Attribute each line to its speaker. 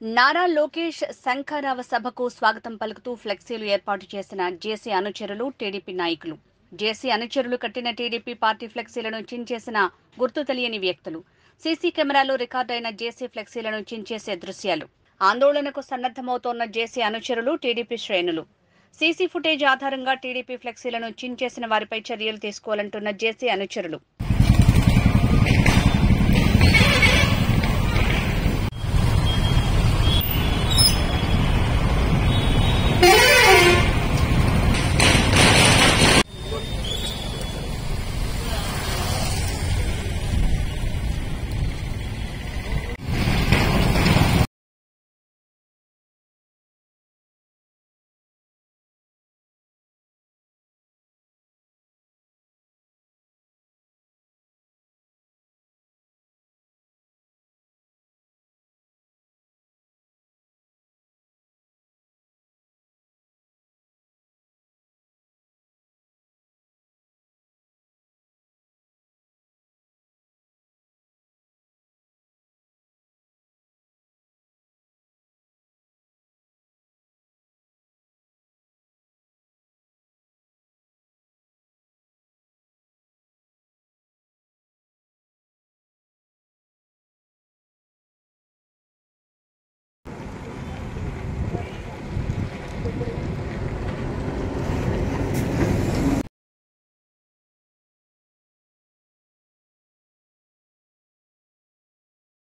Speaker 1: నారా లోకేష్ శంఖారావ సభకు స్వాగతం పలుకుతూ ఫ్లెక్సీలు ఏర్పాటు చేసిన జేసీ అనుచరులు, టీడీపీ నాయకులు. జేసీ అనుచరులు కట్టిన టీడీపీ పార్టీ ఫ్లెక్సీలను చించేసిన గుర్తు తెలియని వ్యక్తులు. సీసీ కెమెరాలో రికార్డైన జేసీ ఫ్లెక్సీలను చించేసే దృశ్యాలు. ఆందోళనకు సన్నద్దమవుతోన్న జేసీ అనుచరులు, టీడీపీ శ్రేణులు. సీసీ ఫుటేజ్ ఆధారంగా టీడీపీ ఫ్లెక్సీలను చించేసిన వారిపై చర్యలు తీసుకోవాలంటున్న జేసీ అనుచరులు.